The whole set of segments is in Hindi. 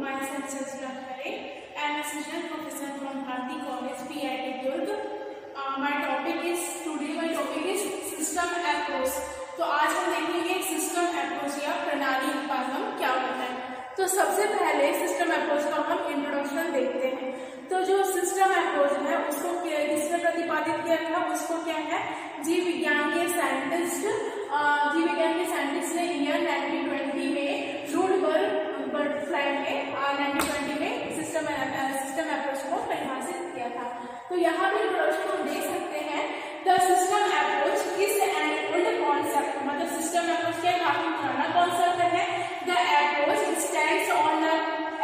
myself Sajla Khare. I am a assistant professor from Bharati College, PIT Durg. My topic is system approach. तो आज हम देखेंगे सिस्टम अप्रोच या प्रणाली उपागम क्या होता है। तो सबसे पहले सिस्टम अप्रोच का हम इंट्रोडक्शन देखते हैं। तो जो सिस्टम अप्रोच है उसको किसने प्रतिपादित किया था, उसको क्या है, जीव विज्ञान के साइंटिस्ट ने ईयर 1920 में रूडबर्ग बटरफ्लाई में 1920 में सिस्टम अप्रोच को परिभाषित किया था। तो यहाँ पे इंट्रोडक्शन हम देख सकते हैं, the system approach is an old concept. मतलब सिस्टम अप्रोच क्या काफी पुराना कॉन्सेप्ट है। The approach stands on the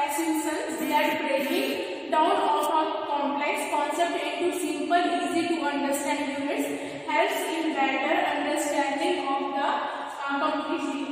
assumptions that breaking down of a complex concept into simple, easy to understand units helps in better understanding of the complexity.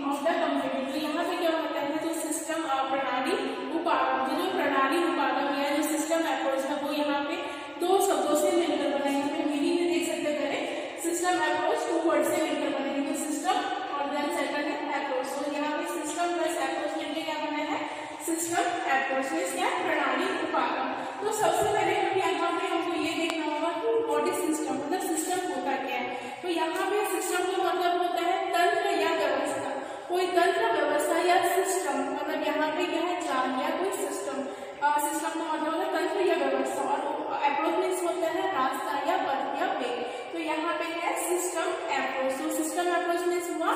तो यहाँ पे क्या होता है, जो सिस्टम प्रणाली उपागम, जो प्रणाली उपागम या जो सिस्टम अप्रोच है वो यहाँ पे दो शब्दों से मिलकर बनेगी। मीनिंग में देख सकते हैं, सिस्टम अप्रोच 2 वर्ड से मिलकर बनेगी। तो सिस्टम और देन सेकंड है अप्रोच। तो यहाँ पे सिस्टम प्लस अप्रोच मिलकर क्या बना है, सिस्टम अप्रोच में क्या प्रणाली उपागम। तो सबसे पहले हम यहाँ पे हमको ये देखना होगा कि व्हाट इज सिस्टम, मतलब सिस्टम होता क्या है। तो यहाँ पे सिस्टम का मतलब होता है तंत्र या व्यवस्था, कोई तंत्र व्यवस्था या सिस्टम। मतलब यहाँ पे क्या है, जान या कोई सिस्टम। सिस्टम का मतलब होता है तंत्र या व्यवस्था, और अप्रोच मीन्स होता है रास्ता या पथ या वे। तो यहाँ पे है सिस्टम अप्रोच। तो सिस्टम अप्रोच मीन्स हुआ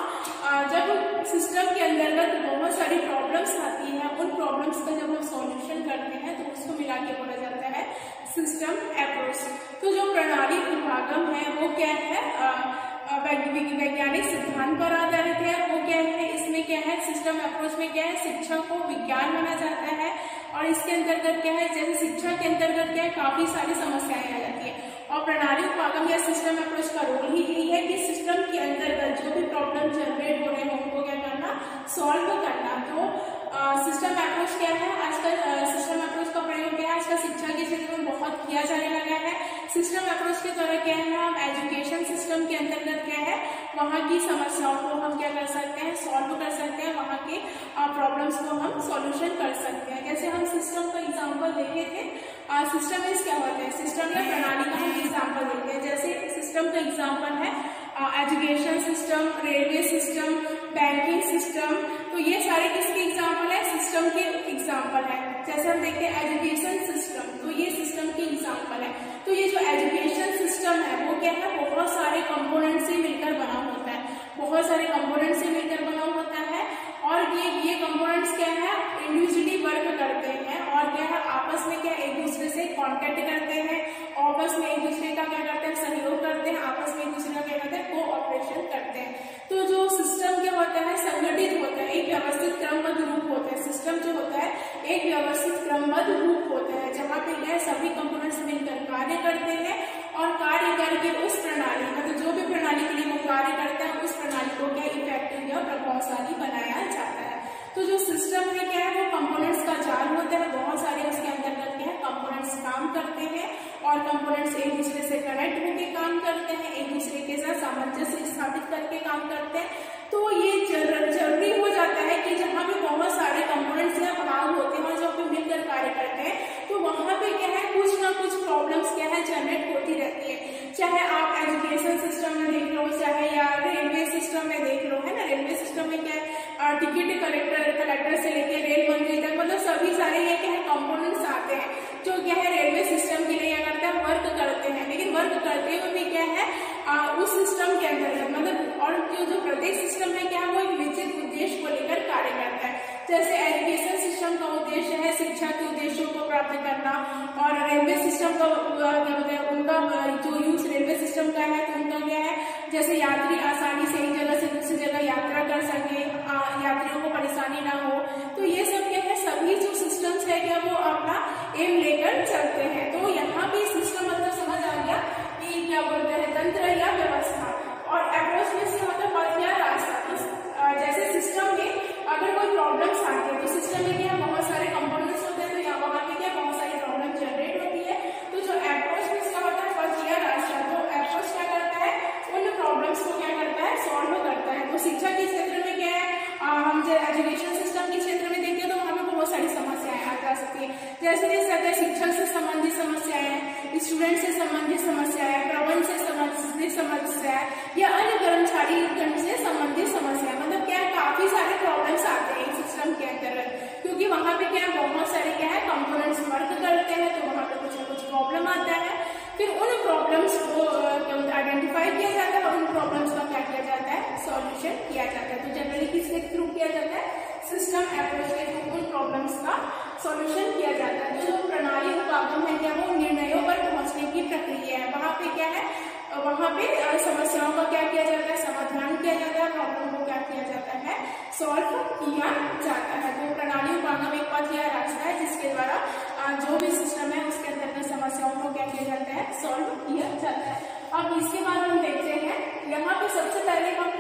जब सिस्टम के अंतर्गत बहुत सारी प्रॉब्लम्स आती हैं, उन प्रॉब्लम्स का जब हम सॉल्यूशन करते हैं तो उसको मिला के बोला जाता है सिस्टम अप्रोच। तो जो प्रणाली उपागम है वो क्या है, वैज्ञानिक सिद्धांत पर आधारित है। वो क्या है, इसमें क्या है, सिस्टम अप्रोच में क्या है, शिक्षा को विज्ञान माना जाता है। और इसके अंतर्गत क्या है, जैसे शिक्षा के अंतर्गत क्या है, काफी सारी समस्याएं आ जाती है। और प्रणाली उपागम या सिस्टम अप्रोच का रोल ही यही है कि सिस्टम के अंतर्गत जो भी प्रॉब्लम जनरेट हो रहे हैं उनको क्या करना, सॉल्व करना। तो सिस्टम अप्रोच क्या है, आजकल सिस्टम अप्रोच का प्रयोग क्या है, आजकल शिक्षा के क्षेत्र में बहुत किया जाने लगा है। सिस्टम अप्रोच के द्वारा क्या है, हम एजुकेशन सिस्टम के अंतर्गत क्या है, वहाँ की समस्याओं को हम क्या कर सकते हैं, सॉल्व कर सकते हैं, वहाँ के प्रॉब्लम्स को हम सॉल्यूशन कर सकते हैं। जैसे हम सिस्टम का एग्जाम्पल देखे थे, सिस्टम मीन्स क्या होता है, सिस्टम या प्रणाली का हम एग्जाम्पल देखते हैं। जैसे सिस्टम का एग्जाम्पल है education system, railway system, banking system. तो ये सारे किसके एग्जाम्पल है, सिस्टम के एग्जाम्पल है। जैसे हम देखते हैं एजुकेशन सिस्टम, तो ये सिस्टम के एग्जाम्पल है। तो ये जो एजुकेशन सिस्टम है वो क्या है, बहुत सारे कंपोनेंट से मिलकर बना होता है, बहुत सारे कंपोनेंट से मिलकर बना होता है। और ये कंपोनेंट्स क्या है, इंडिविजुअली वर्क करते हैं और क्या है, आपस में क्या एक दूसरे से कॉन्टेक्ट करते हैं, आपस में एक दूसरे का क्या करते हैं, सहयोग करते हैं, आपस में एक दूसरे का क्या करते हैं, कोऑपरेशन करते हैं। तो जो सिस्टम क्या होता है, संगठित होता है, एक व्यवस्थित क्रमबद्ध रूप होता है। सिस्टम जो होता है एक व्यवस्थित क्रमबद्ध रूप होता है, जहाँ पे क्या सभी कंपोनेंट्स मिलकर कार्य करते हैं और कार्य करके उस प्रणाली, मतलब जो भी प्रणाली के लिए वो कार्य करता है, उस प्रणाली को क्या इफेक्टिव या प्रभावशाली बनाया जाता है। तो जो सिस्टम है क्या है, वो कंपोनेंट्स का जाल होता है, बहुत सारे उसके अंतर्गत क्या है, कंपोनेंट्स काम करते हैं और कंपोनेंट्स एक दूसरे से कनेक्ट होकर काम करते हैं, एक दूसरे के साथ सामंजस्य स्थापित करके काम करते हैं। तो ये जरूरी हो जाता है कि जहाँ पे बहुत सारे कंपोनेंट्स या भाग होते हैं और जब पे मिलकर कार्य करते हैं तो वहाँ पे क्या है, कुछ ना कुछ प्रॉब्लम्स क्या है जनरेट होती रहती है। चाहे आप एजुकेशन सिस्टम में देख लो, चाहे या रेलवे सिस्टम में देख लो, है ना। रेलवे सिस्टम में क्या है, टिकट कलेक्टर से लेके रेल मंत्री तक, मतलब सभी सारे ये क्या है कंपोनेंट्स आते हैं जो क्या है रेलवे सिस्टम के लिए क्या करते हैं, वर्क करते हैं। लेकिन वर्क करते हुए भी क्या है, उस सिस्टम के अंदर मतलब, और जो प्रत्येक सिस्टम है क्या है, वो एक निश्चित उद्देश्य को लेकर कार्य करता है। जैसे एजुकेशन सिस्टम का उद्देश्य है शिक्षा के उद्देश्यों को प्राप्त करना, और रेलवे सिस्टम का क्या बोलते हैं, उनका जो यूज रेलवे सिस्टम का है तो उनका क्या है, जैसे यात्री आसानी से एक जगह से दूसरी जगह यात्रा कर सके, यात्रियों को परेशानी ना हो। तो ये सब क्या है, सभी जो सिस्टम्स है क्या वो अपना एम लेकर चलते हैं। तो यहाँ भी सिस्टम मतलब समझ आ गया कि क्या बोलते हैं, तंत्र या व्यवस्था। और अप्रोच में से मतलब पथ या रास्ता। जैसे सिस्टम में अगर कोई प्रॉब्लम्स आती है तो सिस्टम में क्या बहुत सारे कंपोनेंट्स होते हैं, तो यहाँ वहाँ पे क्या बहुत सारी प्रॉब्लम जनरेट होती है। तो जो अप्रोच में क्या होता है, पथ या रास्ता। तो अप्रोच क्या करता है, उन प्रॉब्लम्स को क्या करता है, सॉल्व करता है। तो शिक्षा के क्षेत्र में क्या है, हम जो एजुकेशन सिस्टम के क्षेत्र में देखते हैं तो वहाँ पे बहुत सारी समस्याएं जैसे देख सकते हैं शिक्षक से संबंधित समस्याएं, स्टूडेंट से संबंधित समस्याएं, प्रबंध से संबंधित समस्याएं या अन्य कर्मचारी से संबंधित समस्याएं। मतलब क्या है, काफी सारे प्रॉब्लम्स आते हैं सिस्टम के अंतर्गत, क्योंकि वहां पे क्या है, बहुत सारे क्या है कंपोनेंट्स वर्क करते हैं, तो वहां पे कुछ न कुछ प्रॉब्लम आता है। फिर उन प्रॉब्लम्स को आइडेंटिफाई किया जाता है और उन प्रॉब्लम्स का क्या किया जाता है, सॉल्यूशन किया जाता है। तो जनरली किसके थ्रू किया जाता है, सिस्टम अप्रोच के थ्रू उन प्रॉब्लम्स का सॉल्यूशन किया जाता है। तो जो प्रणाली उपागम है क्या, वो निर्णयों पर पहुंचने की प्रक्रिया है। वहां पे क्या है, वहां पे समस्याओं का क्या किया जाता है, समाधान किया जाता है, प्रॉब्लम को क्या किया जाता है, सॉल्व किया जाता है। तो प्रणाली उपागम एक पथ या रास्ता है जिसके द्वारा जो भी सिस्टम है उसके अंतर्गत समस्याओं को क्या किया जाता है, सॉल्व किया जाता है। अब इसके बाद हम देखते हैं, यहाँ पे सबसे पहले हम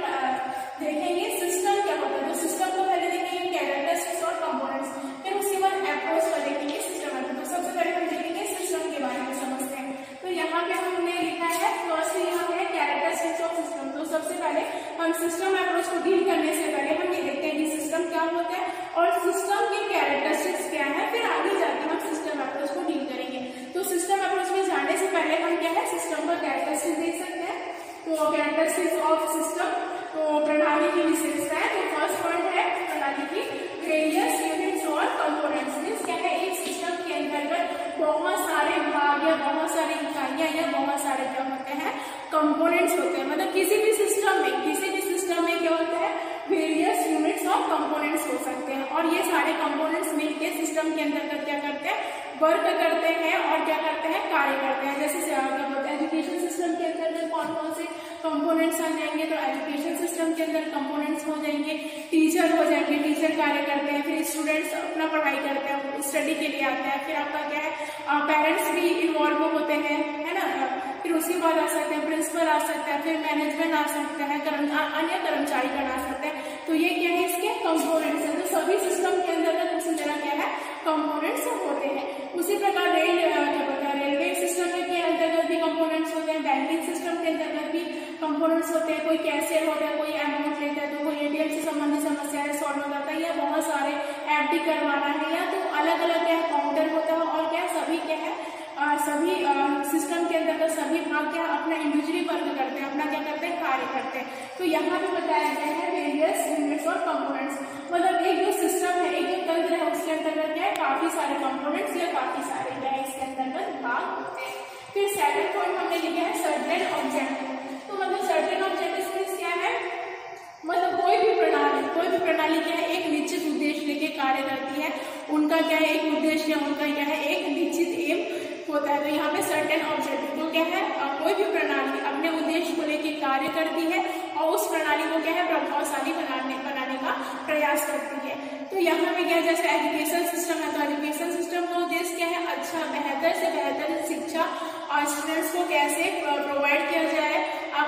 देखेंगे सिस्टम क्या होता है। तो सिस्टम को पहले देखेंगे कैरेक्टरिस्टिक्स और कंपोनेंट्स, फिर उसके बाद अप्रोच का देखेंगे सिस्टम। तो सबसे पहले हम देखेंगे सिस्टम के बारे में समझते हैं। तो यहाँ पे हमने लिखा है फर्स्ट, यहाँ पे है कैरेक्टरिस्टिक्स ऑफ सिस्टम। तो सबसे पहले हम सिस्टम अप्रोच को डील करने से पहले हम ये देखते हैं कि सिस्टम क्या होता है और सिस्टम के कैरेक्टरिस्टिक्स क्या है, फिर आगे जाके हम सिस्टम अप्रोच को डील करेंगे। तो सिस्टम अप्रोच में जाने से पहले हम क्या है, सिस्टम का कैरेक्टरिस्टिक्स देख सकते हैं। तो कैरेक्टरिस्टिक्स ऑफ सिस्टम, तो प्रणाली की विशेषता है। तो फर्स्ट पॉइंट है प्रणाली की वेरियस यूनिट्स और कंपोनेंट्स। मींस क्या है, एक सिस्टम के अंतर्गत बहुत सारे भाग या बहुत सारी इकाइयां या बहुत सारे क्या होते हैं, कंपोनेंट्स होते हैं। मतलब किसी भी सिस्टम में क्या होता है, वेरियस यूनिट्स और कंपोनेंट्स हो सकते हैं और ये सारे कंपोनेंट्स मिलकर सिस्टम के अंतर्गत क्या करते हैं, वर्क करते हैं और क्या करते हैं, कार्य करते हैं। जैसे क्या बोलते हैं, एजुकेशन सिस्टम के अंतर्गत कौन कौन से कंपोनेंट्स आ जाएंगे, तो एजुकेशन सिस्टम के अंदर कंपोनेंट्स हो जाएंगे, टीचर हो जाएंगे, टीचर कार्य करते हैं, फिर स्टूडेंट्स अपना पढ़ाई करते हैं, स्टडी के लिए आते हैं, फिर आपका क्या है, पेरेंट्स भी इन्वॉल्व होते हैं, है ना, फिर उसके बाद आ सकते हैं प्रिंसिपल आ सकते हैं, फिर मैनेजमेंट आ सकते हैं, अन्य कर्मचारी गण आ सकते हैं। तो ये क्या है, इसके कंपोनेंट्स हैं। तो सभी सिस्टम के अंदर उसी तरह क्या है, कंपोनेंट्स होते हैं। उसी प्रकार रेलवे सिस्टम के अंतर्गत भी कंपोनेंट्स होते हैं, बैंकिंग सिस्टम के अंतर्गत भी कंपोनेंट्स होते हैं। कोई कैसे होता है, कोई अमाउंट लेता है, तो कोई एटीएम से संबंधित समस्याएं सॉल्व हो जाता है, या बहुत सारे एफडी करवाना है, या तो अलग अलग क्या काउंटर होता है। और क्या सभी क्या है, सभी सिस्टम के अंतर्गत सभी भाग क्या अपना इंडिविजुअली वर्क करते हैं, अपना क्या करते हैं, कार्य करते हैं। तो यहाँ पे बताया गया है वेरियस यूनिट्स और कंपोनेंट्स। मतलब एक जो सिस्टम है, एक जो तंत्र है, उसके अंतर्गत क्या है, काफी सारे कंपोनेंट्स या काफी सारे क्या है, इसके अंतर्गत भाग होते हैं। फिर सेकंड पॉइंट हमने लिखा है सर्टेन ऑब्जेक्टिव। तो मतलब सर्टेन ऑब्जेक्टिव क्या है, मतलब कोई भी प्रणाली क्या है, एक निश्चित उद्देश्य लेके कार्य करती है। उनका क्या है, एक उद्देश्य, उनका क्या है, एक निश्चित एम होता है। तो यहाँ पे सर्टेन ऑब्जेक्टिव तो क्या है, कोई भी प्रणाली अपने उद्देश्य को लेकर कार्य करती है और उस प्रणाली को क्या है, प्रभावशाली बनाने का प्रयास करती है। तो यहाँ पे क्या है, जैसे एजुकेशन सिस्टम है, तो एजुकेशन सिस्टम का उद्देश्य क्या है, अच्छा बेहतर से बेहतर शिक्षा स्टूडेंट्स को कैसे प्रोवाइड किया जाए,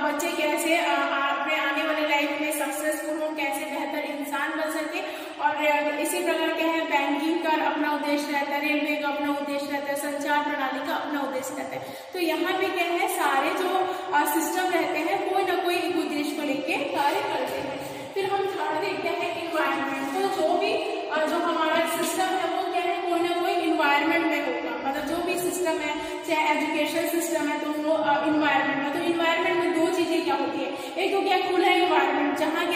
बच्चे कैसे अपने आने वाले लाइफ में सक्सेसफुल हो, कैसे बेहतर इंसान बन सके। और इसी प्रकार क्या है, बैंकिंग का अपना उद्देश्य रहता है, रेलवे का अपना उद्देश्य रहता है, संचार प्रणाली का अपना उद्देश्य रहता है। तो यहाँ पे क्या है, सारे जो सिस्टम रहते हैं कोई ना कोई एक उद्देश्य को लेकर कार्य करते हैं। फिर हम थर्ड देखते हैं इन्वायरमेंट। तो जो हमारा सिस्टम है वो क्या है, कोई ना कोई इन्वायरमेंट में होगा। मतलब जो भी सिस्टम है, चाहे एजुकेशन सिस्टम है, तो वो इन्वायरमेंट में, तो इन्वायरमेंट में दो चीजें क्या होती है, एक तो क्या खुला इन्वायरमेंट, जहाँ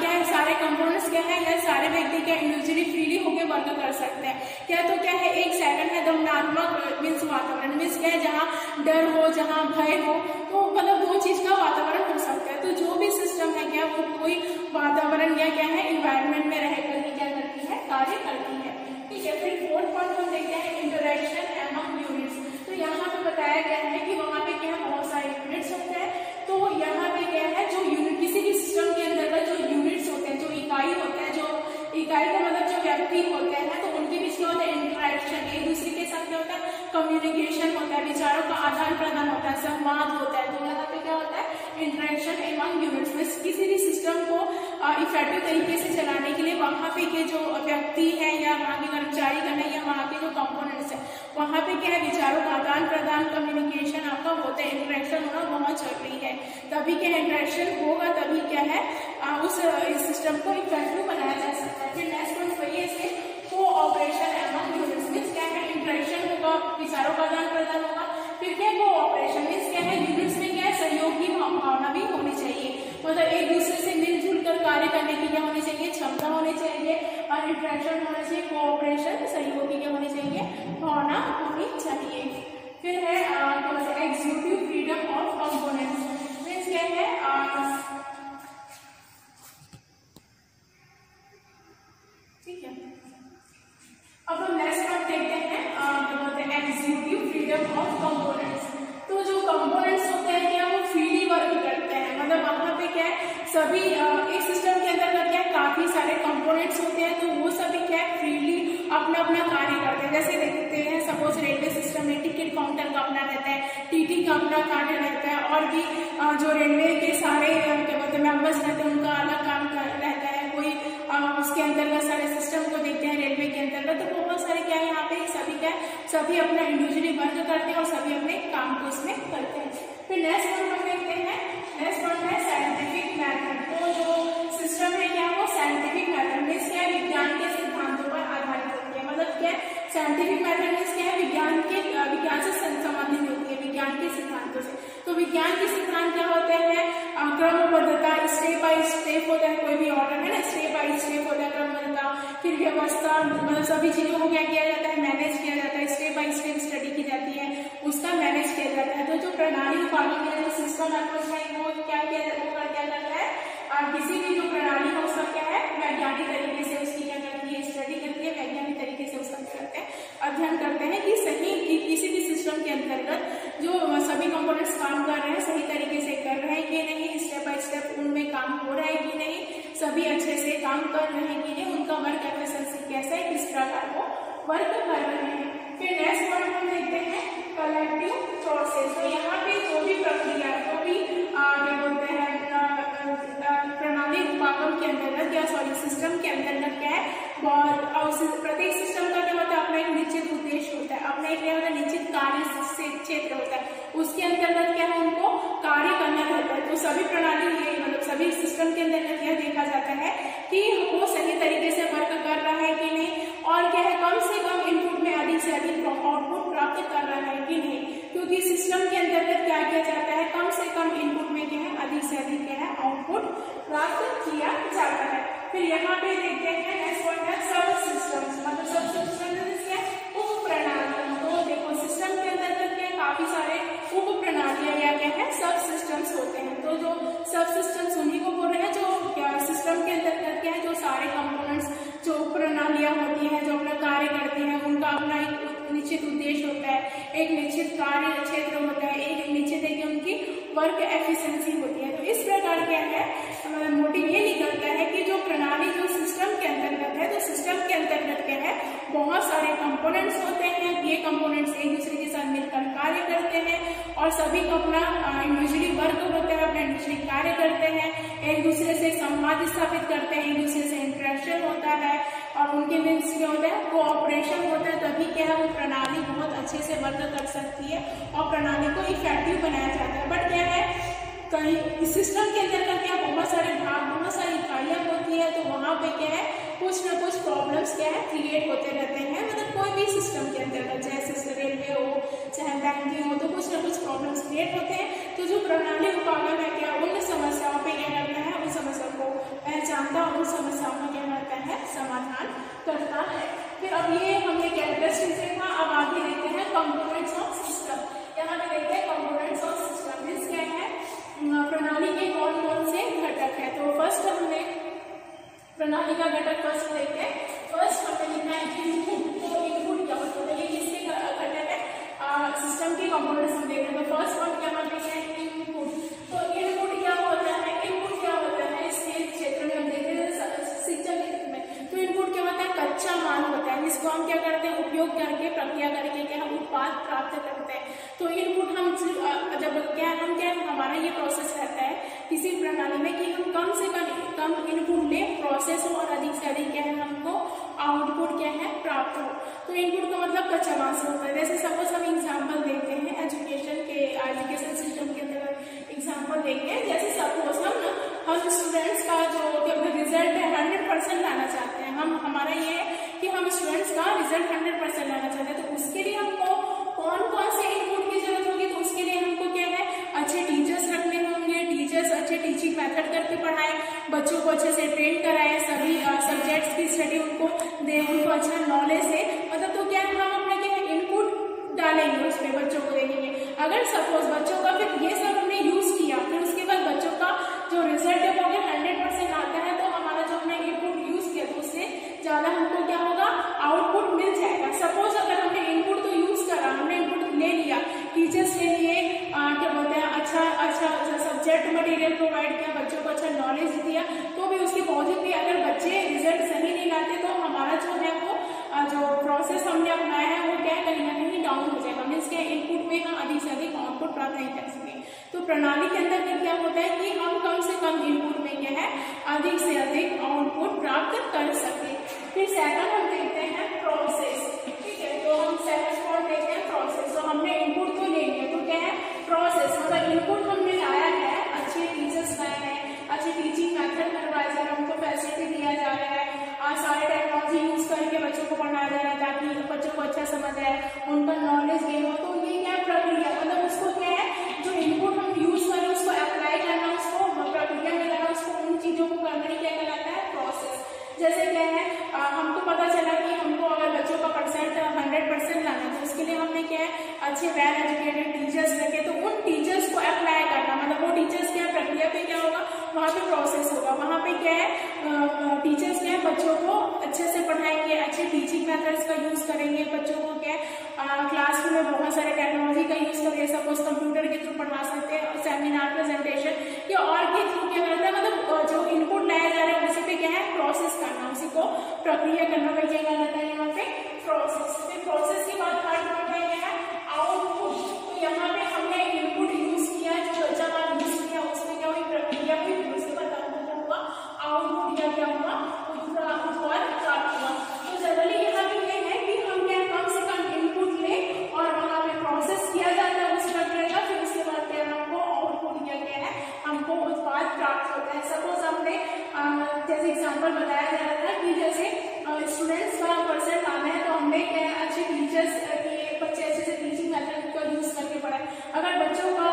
क्या है सारे कंपोनेंट्स क्या है, या सारे व्यक्ति क्या इंडिविजुअली फ्रीली होकर वर्क कर सकते हैं। क्या तो क्या है, एक सेकंड है दमनात्मक मीन्स वातावरण, मीन्स क्या है, जहाँ डर हो, जहाँ भय हो, तो मतलब दो चीज का वातावरण हो सकता है। तो जो भी सिस्टम है क्या, वो कोई वातावरण या क्या है इन्वायरमेंट में रहकर ही क्या करती है, कार्य करती है। ठीक है, फिर फोर्थ पॉइंट हम देखते हैं इंटरेक्शन अमंग यूनिट्स। तो यहाँ पे बताया गया है कि वहाँ पे क्या बहुत सारे यूनिट्स होते हैं। तो यहाँ पे क्या है, जो यूनिट किसी भी सिस्टम के अंदर जो यूनिट्स होते हैं, जो इकाई होते हैं, जो इकाई का मतलब जो व्यक्ति होते हैं, तो उनके बीच क्या होता है, इंटरेक्शन, एक दूसरे के साथ क्या होता है, कम्युनिकेशन होता है, विचारों का आदान प्रदान होता है, संवाद होता है। तो यहाँ पे क्या होता है, इंटरेक्शन अमंग यूनिट्स में किसी भी सिस्टम को इफेक्टिव तरीके से चलाने के लिए वहाँ पे के जो व्यक्ति है या वहाँ के कर्मचारी गण है या वहाँ के जो कंपोनेंट्स है, वहाँ पे क्या है, विचारों का आदान प्रदान, कम्युनिकेशन आपका होता है, इंटरेक्शन होना बहुत जरूरी है। तभी क्या इंटरेक्शन होगा, तभी क्या है उस सिस्टम को इफेक्टिव बनाया जा सकता है। फिर नेक्स्ट पॉइंट वही है, कोऑपरेशन अमंग यूनिट्स। मतलब एक दूसरे से मिलजुल कर कार्य करने की क्या होनी चाहिए, क्षमता होनी चाहिए, और इंटरेक्शन होना चाहिए, कोऑपरेशन, सहयोग की क्या होनी चाहिए, भावना होनी चाहिए। फिर है executive freedom of components, means क्या है, ठीक है। अब हम नेक्स्ट पार्ट देखते हैं, एग्जीक्यूटिव फ्रीडम ऑफ कंपोनेंट्स। तो जो कंपोनेंट्स होते हैं क्या वो फ्रीली वर्क करते हैं, मतलब वहाँ पे क्या है सभी एक सिस्टम के अंदर क्या है काफी सारे कंपोनेंट्स होते हैं, तो वो सभी क्या है फ्रीली अपना अपना कार्य करते हैं। जैसे देखते हैं सपोज रेलवे सिस्टम में टिकट काउंटर का अपना रहता है, टीटी का अपना कार्य रहता है, और भी जो रेलवे के सारे क्या बोलते हैं मेंबर्स रहते हैं उनका अलग काम रहता है, कोई उसके अंतर्गत सारे सिस्टम को देखते हैं रेलवे के अंतर्गत। तो बहुत सारे क्या है यहाँ पे सभी क्या है सभी अपना इंडिविजुअली वर्क करते हैं और सभी अपने काम को इसमें करते हैं। फिर नेक्स्ट पॉइंट हम देखते हैं, नेक्स्ट पॉइंट है साइंटिफिक मेथड। तो जो सिस्टम है क्या वो साइंटिफिक मेथड मीन्स क्या है विज्ञान के सिद्धांतों पर आधारित होती है। मतलब क्या है साइंटिफिक मेथड मीन्स क्या है विज्ञान से संबंधित होती है, विज्ञान के सिद्धांतों से। तो विज्ञान के सिद्धांत क्या होते हैं, क्रमबद्धता, स्टेप बाय स्टेप होता है, कोई भी ऑर्डर है ना स्टेप बाय स्टेप होता है क्रमबद्धता, फिर व्यवस्था, मतलब सभी चीजों को क्या किया जाता है मैनेज किया जाता है, स्टेप बाय स्टेप स्टडी की जाती है, उसका मैनेज किया जाता है। तो जो प्रणाली उत्पादन या जो सिस्टम अप्रोच है वो क्या किया जाता है, क्या करता है किसी भी जो प्रणाली है उसका क्या है वैज्ञानिक तरीके से उसकी क्या करती है स्टडी करती है, वैज्ञानिक तरीके से उसका क्या करते हैं अध्ययन करते हैं कि सही कि किसी भी सिस्टम के अंतर्गत जो सभी कंपोनेंट्स काम कर रहे हैं सही तरीके से कर रहे हैं कि नहीं, स्टेप बाय स्टेप उनमें काम हो रहा है कि नहीं, सभी अच्छे से काम कर रहे हैं कि नहीं, उनका वर्क एफिशिएंसी कैसा है, किस प्रकार वो वर्क कर रहे हैं। फिर नेक्स्ट पॉइंट हम देखते हैं कलेक्टिव प्रोसेस। तो यहाँ पे जो भी प्रक्रिया जो भी क्या बोलते हैं प्रणाली उपागम के अंतर्गत या सॉरी सिस्टम के अंतर्गत क्या है प्रत्येक सिस्टम का क्या होता है अपना एक निश्चित उद्देश्य होता है, अपना एक क्या होता है निश्चित कार्य क्षेत्र होता है, उसके अंतर्गत क्या है उनको कार्य करना होता है। तो सभी प्रणाली ये मतलब सभी सिस्टम के अंतर्गत यह देखा जाता है कि वो सही तरीके से वर्क कर रहा है कि नहीं, और क्या है कम से कम इनपुट में अधिक से अधिक आउटपुट प्राप्त कर रहा है कि नहीं, क्योंकि सिस्टम के अंतर्गत क्या किया जाता है कम से कम इनपुट में क्या है अधिक से अधिक क्या है आउटपुट प्राप्त किया जाता है। फिर यहाँ पे देखते हैं नेक्स्ट पॉइंट है सब सिस्टम्स, मतलब सब सिस्टम क्या उप प्रणालियां। तो देखो सिस्टम के अंतर्गत क्या काफी सारे उप प्रणालियां या क्या है सब सिस्टम्स होते हैं। तो जो सब सिस्टम्स उन्हीं को बोल रहे हैं जो क्या सिस्टम के अंतर्गत क्या है जो सारे कंपोनेंट्स जो उप प्रणालियां होती हैं जो अपना कार्य करती हैं उनका अपना एक निश्चित उद्देश्य होता है, एक निश्चित कार्य क्षेत्र होता है, एक निश्चित है कि उनकी वर्क एफिशिएंसी होती है। तो इस प्रकार क्या है मोटिव ये निकलता है कि जो प्रणाली जो सिस्टम के अंतर्गत है तो सिस्टम के अंतर्गत क्या है बहुत सारे कंपोनेंट्स होते हैं, ये कंपोनेंट्स एक दूसरे के साथ मिलकर कार्य करते हैं और सभी को अपना इंडिविजुअली वर्क होता है, अपना इंडिविजुअली कार्य करते हैं, एक दूसरे से संवाद स्थापित करते हैं, एक दूसरे से इंटरेक्शन होता है और उनके बीच क्या होता है कोऑपरेशन होता है, तभी क्या है वो प्रणाली बहुत अच्छे से वर्क कर सकती है और प्रणाली को इफेक्टिव बनाया जाता है। बट क्या है कहीं सिस्टम के अंदर का क्या बहुत सारे भाग बहुत सारी इकाइयां होती है, तो वहाँ पे क्या है कुछ ना कुछ प्रॉब्लम्स क्या है क्रिएट होते रहते हैं। मतलब कोई भी सिस्टम के अंतर्गत जैसे रेलवे हो चाहे बैंकिंग हो तो कुछ ना कुछ प्रॉब्लम्स क्रिएट होते हैं। तो जो प्रणाली उत्पादन है क्या उन समस्याओं पे क्या करना है उन समस्याओं को पहचानता और उन समस्याओं में क्या करता है समाधान करता है। फिर अब ये हमने कैरेक्टरिस्टिक्स देखा, अब आगे देखते हैं कंपोनेंट्स ऑफ सिस्टम। यहाँ पे देखते हैं कंपोनेंट्स ऑफ सिस्टम मीन्स क्या है प्रणाली के कौन कौन से घटक है। तो फर्स्ट हमने प्रणाली का घटक फर्स्ट देखते हैं। फर्स्ट हमने लिखा है इनपुट। तो इनपुट क्या होता है ये किसके घटक है सिस्टम के कंपोनेंट्स हम देख रहे हैं। तो फर्स्ट वन क्या होता है इनपुट। तो इनपुट क्या होता है, इनपुट क्या होता है इसके क्षेत्र में हम देख रहे हैं शिक्षा के क्षेत्र में। तो इनपुट क्या होता है कच्चा माल होता है जिसको हम क्या करते हैं उपयोग करके प्रक्रिया करके क्या हम उत्पाद प्राप्त करते हैं। तो इनपुट हम जब क्या हमारा ये प्रोसेस रहता है किसी प्रणाली में कि हम कम से कम इनपुट ले प्रोसेस हो और अधिक से अधिक क्या है हमको आउटपुट क्या है प्राप्त हो। तो इनपुट का मतलब कच्चा माल से होता है। जैसे सपोज हम एग्जाम्पल देखते हैं एजुकेशन सिस्टम के अंदर एग्जाम्पल देखते हैं। जैसे सपोज हम स्टूडेंट्स का जो रिजल्ट है 100% लाना चाहते हैं, हमारा ये है कि हम स्टूडेंट्स का रिजल्ट 100% लाना चाहते हैं। तो उसके लिए हमको कौन कौन से इनपुट की जरूरत होगी, तो उसके लिए हमको क्या है अच्छे टीचर्स रखने होंगे, टीचर्स अच्छे टीचिंग मेथड करके बच्चों को अच्छे से ट्रेन कराएं, सभी सब्जेक्ट्स की स्टडी उनको दें, उनको अच्छा नॉलेज है, मतलब तो क्या हम अपने क्या इनपुट डालेंगे उसमें, बच्चों को देंगे। अगर सपोज बच्चों का फिर ये सब हमने यूज किया, फिर उसके बाद बच्चों का जो रिजल्ट है वो अगर 100% आता है, तो हमारा जो हमने इनपुट यूज किया तो उससे ज्यादा हमको क्या होगा, आउटपुट मिल जाएगा। सपोज अगर हमने इनपुट तो यूज करा, हमने इनपुट ले लिया, टीचर्स के लिए क्या बोलते हैं अच्छा सब्जेक्ट मटेरियल प्रोवाइड किया, बच्चों को अच्छा नॉलेज दिया, तो भी उसके बावजूद भी अगर बच्चे रिजल्ट सही नहीं लाते तो हमारा जो है वो जो प्रोसेस हमने अपनाया है वो क्या कहीं ना कहीं डाउन हो जाएगा, मीन्स क्या इनपुट में हम अधिक से अधिक आउटपुट प्राप्त नहीं कर सकें। तो प्रणाली के अंदर में क्या होता है कि हम कम से कम इनपुट में क्या है अधिक से अधिक आउटपुट प्राप्त कर सके। फिर सेकंड हम देखते हैं प्रोसेस, ठीक है, तो हम सेकंड पॉइंट देखते हैं प्रोसेस। तो हमने इनपुट तो ले लिया, तो क्या है प्रोसेस, मतलब इनपुट हमने लाया है, अच्छे टीचर्स लाए हैं, अच्छे टीचिंग मेथड करवाए जा रहे हैं, उनको फैसिलिटी दिया जा रहा है, सारे टेक्नोलॉजी यूज करके बच्चों को पढ़ाया जा रहा है ताकि बच्चों को अच्छा समझ आए, उनका नॉलेज गेन हो। तो ये क्या प्रक्रिया, मतलब उसको क्या है जो इनपुट हम यूज करें उसको अप्लाई करना, उसको प्रक्रिया में लाना, उसको उन चीजों को करना क्या कहलाता है प्रोसेस। जैसे क्या है हमको पता चला कि हमको अगर बच्चों का परसेंट 100% लाना है, तो उसके लिए हमने क्या है अच्छे वेल एजुकेटेड टीचर्स रखे, तो उन टीचर्स को अप्लाई करना, मतलब वो टीचर्स क्या प्रक्रिया पे क्या होगा, वहाँ पे प्रोसेस होगा, वहाँ पे क्या है टीचर्स क्या है बच्चों को अच्छे से पढ़ाएंगे, अच्छे टीचिंग मेथड्स का यूज करेंगे, बच्चों को क्या क्लासरूम में बहुत सारे टेक्नोलॉजी का यूज करेंगे, सपोज कंप्यूटर के थ्रू पढ़ा सकते हैं, सेमिनार प्रेजेंटेशन या और के थ्रू क्या करता है, मतलब जो इनपुट लाया जा रहा है उसी पे क्या है प्रोसेस करना, उसी को प्रक्रिया करना, वही क्या कहलाता है यहाँ पे प्रोसेस। फिर प्रोसेस के बाद थर्ड पॉइंट में क्या है आउटपुट। तो यहाँ पे हमने इनपुट यूज किया, जो बच्चा का यूज किया उसमें क्या हुई प्रक्रिया हुई, फिर उसके बाद क्या हुआ आउटपुट या क्या हुआ उत्पाद प्राप्त हुआ। तो जनरली यहाँ पे ये है कि हम क्या कम से कम इनपुट ले और वहाँ पे प्रोसेस किया जाता है उस प्रक्रिया का, फिर उसके बाद क्या हमको आउटपुट या क्या है हमको उत्पाद प्राप्त होता है। सपोज हमने जैसे एग्जाम्पल बताया जा रहा था कि जैसे स्टूडेंट्स का परसेंट आना है, तो हमने क्या है अच्छे टीचर्स के बच्चे अच्छे से टीचिंग मेथड का यूज करके पढ़ाए। अगर बच्चों का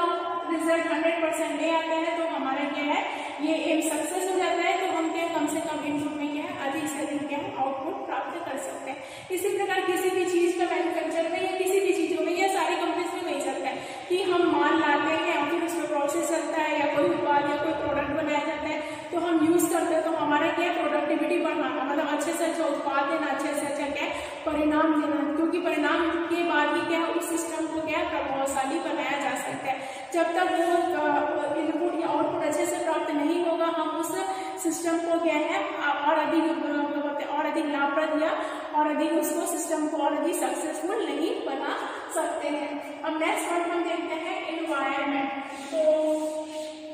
रिजल्ट 100% ले आते हैं तो हमारा क्या है ये एम सक्सेस हो जाता है, तो हम क्या कम से कम इनपुट में क्या है अधिक से अधिक क्या है आउटपुट प्राप्त कर सकते हैं। इसी प्रकार किसी भी चीज का मैन्युफैक्चर में या किसी भी चीजों में या सारी कंपनीज में नहीं सकता है कि हम माल लाते हैं और फिर उसमें प्रोसेस चलता है या कोई उत्पाद या कोई प्रोडक्ट बनाया जाता है तो हम यूज करते हैं, तो हमारा क्या प्रोडक्टिविटी बढ़ाना, मतलब अच्छे से अच्छा उत्पाद देना, अच्छे से अच्छा क्या परिणाम देना, क्योंकि परिणाम के बाद ही क्या उस सिस्टम को क्या प्रभावशाली बनाया जा सकता है। जब तक वो इनपुट या आउटपुट अच्छे से प्राप्त नहीं होगा हम उस सिस्टम को क्या है और अधिक लाभप्रद या और अधिक उसको सिस्टम को और अधिक सक्सेसफुल नहीं बना सकते हैं। अब नेक्स्ट पॉइंट हम देखते हैं एनवायरनमेंट। तो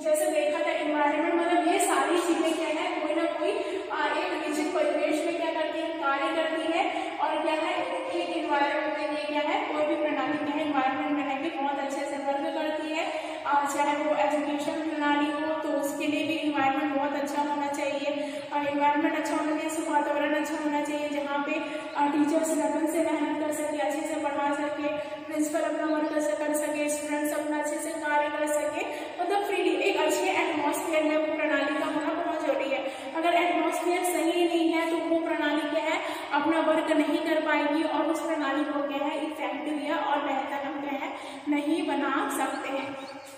जैसे देखा था एनवायरनमेंट मतलब ये सारी चीजें क्या है कोई ना कोई एक निश्चित परिवेश में क्या करती है कार्य करती है, और क्या है एक एनवायरनमेंट में ये क्या है कोई भी प्रणाली क्या है एनवायरनमेंट में रहकर बहुत अच्छे से वर्क करती है, चाहे वो एजुकेशन प्रणाली हो तो उसके लिए भी एनवायरनमेंट बहुत अच्छा होना चाहिए। एनवायरनमेंट अच्छा होना चाहिए, वातावरण अच्छा होना चाहिए जहाँ पे टीचर्स लगन से मेहनत कर सके, अच्छे से पढ़ा सके, प्रिंसिपल अपना वर्क कर सके, स्टूडेंट्स अपना अच्छे से कार्य कर सके, मतलब फ्रीली एक अच्छे एटमॉस्फेयर में वो प्रणाली का होना बहुत जरूरी है। अगर एटमॉस्फेयर सही नहीं है तो वो प्रणाली क्या है अपना वर्क नहीं कर पाएगी और उस प्रणाली को क्या है इफेक्टिव या और बेहतर हम क्या है नहीं बना सकते हैं।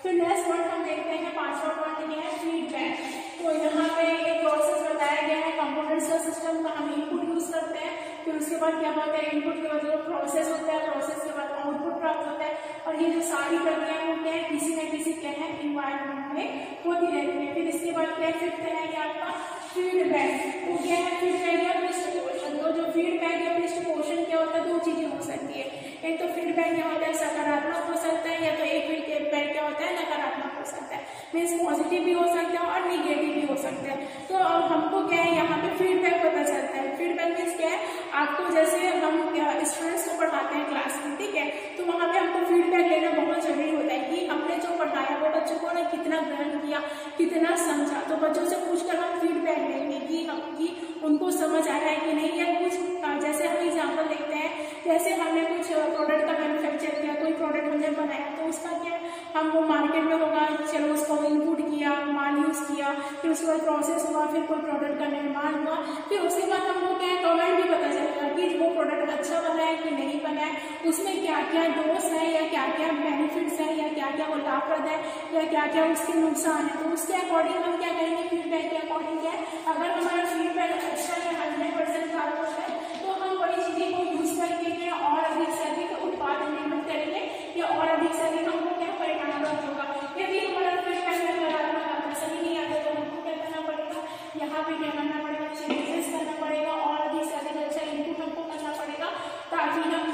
तो नेक्स्ट पॉइंट हम देखते हैं, पांचवा पॉइंट क्या है फीडबैक। तो यहाँ पे एक प्रोसेस बताया गया है, कंपोनेंट्स का सिस्टम का हम इनपुट यूज करते हैं, फिर उसके बाद क्या होता है इनपुट के बाद जो प्रोसेस होता है, प्रोसेस के बाद आउटपुट प्राप्त होता है, और ये जो सारी प्रक्रियाएं होती है किसी न किसी क्या है इन्वायरमेंट में होती रहती है। फिर इसके बाद क्या फिफ्थ है कि आपका फीडबैक। तो क्या है फीडबैक या पृष्ठपोषण। तो जो फीडबैक या पृष्ठपोषण क्या होता है दो चीजें हो सकती है, एक तो फीडबैक क्या होता है सकारात्मक हो सकता है, या तो एक फीडबैक क्या होता है नकारात्मक हो सकता है, मीन्स पॉजिटिव भी हो सकता है और निगेटिव भी हो सकता है। तो अब हमको क्या है यहाँ पे फीडबैक पता चलता है। फीडबैक मीन्स क्या है आपको जैसे हम स्टूडेंट्स को पढ़ाते हैं क्लास में, ठीक है, तो वहाँ पे हमको फीडबैक लेना बहुत जरूरी होता है कि हमने जो पढ़ाया वो बच्चों को ना कितना ग्रहण किया, कितना समझा। तो बच्चों से पूछकर हम फीडबैक लेंगे कि उनको समझ आया है कि नहीं, या कुछ जैसे हम एग्जाम्पल देखते हैं, जैसे हमने कुछ प्रोडक्ट का मैन्युफैक्चर किया, कोई प्रोडक्ट हमने बनाया, तो उसका क्या हम वो मार्केट में होगा, चलो उसको इनपुट किया, माल यूज किया, फिर उसके बाद प्रोसेस हुआ, फिर कोई प्रोडक्ट का निर्माण हुआ, फिर उसके बाद हमको क्या है कमेंट भी पता चलेगा कि वो प्रोडक्ट अच्छा बना है कि नहीं बना है, उसमें क्या क्या दोष है या क्या क्या बेनिफिट्स है या क्या क्या वो लाभप्रद है या क्या क्या उसके नुकसान है। तो उसके अकॉर्डिंग हम क्या करेंगे, फीडबैक के अकॉर्डिंग क्या है, अगर हमारा फीडबैक अच्छा या 100% प्राप्त है तो हम वही चीजें को यूज करके और अधिक से अधिक उत्पादन निर्मित करेंगे या और अधिक से अधिक हमको क्या परिणाम प्राप्त होगा। यदि हमारा फीडबैक नकारात्मक आता सही नहीं आता तो हमको क्या करना पड़ेगा, यहाँ पे क्या करना पड़ेगा, चेंजेस करना पड़ेगा और अधिक से अधिक अच्छा इनपुट हमको करना पड़ेगा ताकि हम